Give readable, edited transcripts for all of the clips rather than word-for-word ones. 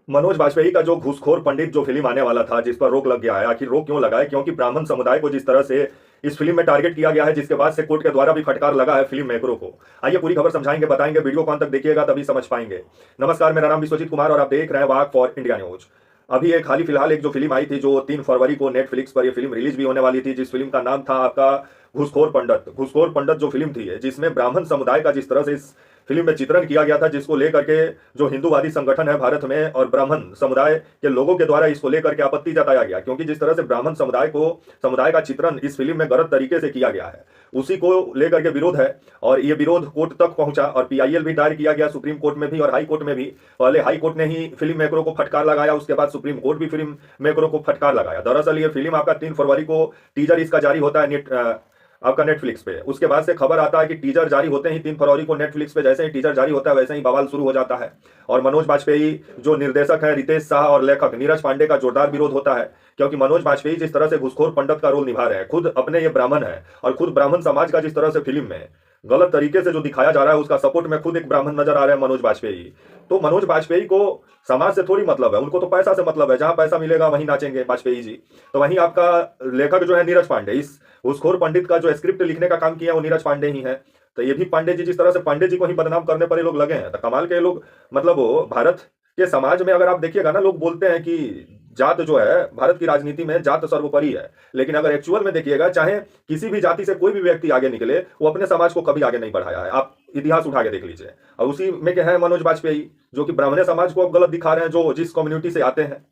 मनोज बाजपेयी का जो घूसखोर पंडित जो फिल्म आने वाला था जिस पर रोक लग गया है, आखिर रोक क्यों लगा है? क्योंकि ब्राह्मण समुदाय को जिस तरह से इस फिल्म में टारगेट किया गया है, जिसके बाद से कोर्ट के द्वारा भी फटकार लगा है फिल्म मेकरों को। आइए पूरी खबर समझाएंगे, बताएंगे, वीडियो को अंत तक देखिएगा तभी समझ पाएंगे। नमस्कार, मेरा नाम विश्वजीत कुमार और आप देख रहे हैं वाक फॉर इंडिया न्यूज। अभी एक हाल ही फिलहाल एक जो फिल्म आई थी, जो 3 फरवरी को नेटफ्लिक्स पर ये फिल्म रिलीज भी होने वाली थी, जिस फिल्म का नाम था आपका घूसखोर पंडित। घूसखोर पंडित जो फिल्म थी, जिसमें ब्राह्मण समुदाय का जिस तरह से इस फिल्म में चित्रण किया गया था, जिसको लेकर के जो हिंदूवादी संगठन है भारत में और ब्राह्मण समुदाय के लोगों के द्वारा इसको लेकर के आपत्ति जताया गया, क्योंकि जिस तरह से ब्राह्मण समुदाय का चित्रण इस फिल्म में गलत तरीके से किया गया है, उसी को लेकर के विरोध है। और ये विरोध कोर्ट तक पहुंचा और पीआईएल भी दायर किया गया सुप्रीम कोर्ट में भी और हाई कोर्ट में भी। पहले हाई कोर्ट ने ही फिल्म मेकरों को फटकार लगाया, उसके बाद सुप्रीम कोर्ट भी फिल्म मेकरों को फटकार लगाया। दरअसल ये फिल्म आपका 3 फरवरी को टीजर इसका जारी होता है आपका नेटफ्लिक्स पे। उसके बाद से खबर आता है कि टीजर जारी होते ही 3 फरवरी को नेटफ्लिक्स पे जैसे ही टीजर जारी होता है, वैसे ही बवाल शुरू हो जाता है। और मनोज बाजपेयी जो निर्देशक है, रितेश शाह, और लेखक नीरज पांडे का जोरदार विरोध होता है, क्योंकि मनोज बाजपेयी जिस तरह से घुसखोर पंडित का रोल निभा रहे हैं, खुद अपने ये ब्राह्मण है और खुद ब्राह्मण समाज का जिस तरह से फिल्म में गलत तरीके से जो दिखाया जा रहा है, उसका सपोर्ट में खुद एक ब्राह्मण नजर आ रहे हैं मनोज बाजपेयी। तो मनोज बाजपेयी को समाज से थोड़ी मतलब है, उनको तो पैसा से मतलब है, जहां पैसा मिलेगा वहीं नाचेंगे बाजपेयी जी। तो वहीं आपका लेखक जो है नीरज पांडे, इस घूसखोर पंडित का जो स्क्रिप्ट लिखने का काम किया वो नीरज पांडे ही है। तो ये भी पांडे जी, जिस तरह से पांडे जी को ही बदनाम करने पर ये लोग लगे हैं, तो कमाल के लोग। मतलब वो भारत के समाज में अगर आप देखिएगा ना, लोग बोलते हैं कि जात जो है भारत की राजनीति में जात सर्वोपरि है, लेकिन अगर एक्चुअल में देखिएगा, चाहे किसी भी जाति से कोई भी व्यक्ति आगे निकले, वो अपने समाज को कभी आगे नहीं बढ़ाया है। आप इतिहास उठा के देख लीजिए। और उसी में क्या है मनोज बाजपेयी, जो कि ब्राह्मण समाज को अब गलत दिखा रहे हैं, जो जिस कम्युनिटी से आते हैं।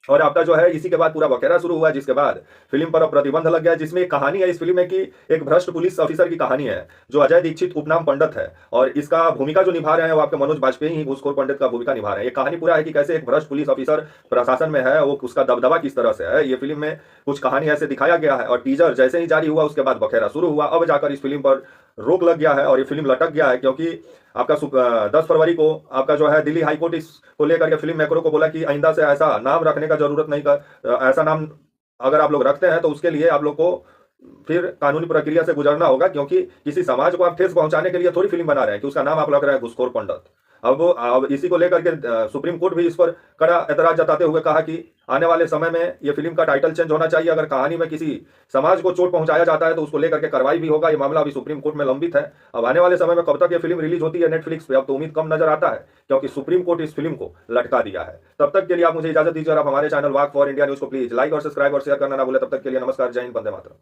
और आपका जो है इसी के बाद पूरा बखेड़ा शुरू हुआ, जिसके बाद फिल्म पर अब प्रतिबंध लग गया, जिसमें एक कहानी है इस फिल्म में कि एक भ्रष्ट पुलिस ऑफिसर की कहानी है, जो अजय दीक्षित उपनाम पंडित है, और इसका भूमिका जो निभा रहे हैं वो आपके मनोज बाजपेयी ही घूसखोर पंडित का भूमिका निभा रहे हैं। ये कहानी पूरा है कि कैसे एक भ्रष्ट पुलिस ऑफिसर प्रशासन में है, वो उसका दबदबा किस तरह से है, ये फिल्म में कुछ कहानी ऐसे दिखाया गया है। और टीजर जैसे ही जारी हुआ, उसके बाद बखेड़ा शुरू हुआ, अब जाकर इस फिल्म पर रोक लग गया है और ये फिल्म लटक गया है। क्योंकि आपका 10 फरवरी को आपका जो है दिल्ली हाईकोर्ट इसको लेकर के फिल्म मेकरों को बोला कि आइंदा से ऐसा नाम रखने का जरूरत नहीं कर, ऐसा नाम अगर आप लोग रखते हैं तो उसके लिए आप लोग को फिर कानूनी प्रक्रिया से गुजरना होगा, क्योंकि किसी समाज को आप ठेस पहुंचाने के लिए थोड़ी फिल्म बना रहे हैं कि उसका नाम आप रख रहे हैं घूसखोर पंडित। अब इसी को लेकर के सुप्रीम कोर्ट भी इस पर कड़ा एतराज जताते हुए कहा कि आने वाले समय में ये फिल्म का टाइटल चेंज होना चाहिए। अगर कहानी में किसी समाज को चोट पहुंचाया जाता है तो उसको लेकर के कार्रवाई भी होगा। ये मामला अभी सुप्रीम कोर्ट में लंबित है। अब आने वाले समय में कब तक ये फिल्म रिलीज होती है नेटफ्लिक्स पे, अब तो उम्मीद कम नजर आता है, क्योंकि सुप्रीम कोर्ट इस फिल्म को लटका दिया है। तब तक के लिए आप मुझे इजाजत दीजिए और आप हमारे channel walk for India news को प्लीज लाइक और सब्सक्राइब और शेयर करना ना भूले। तब तक के लिए नमस्कार, जय हिंद, वंदे मातरम।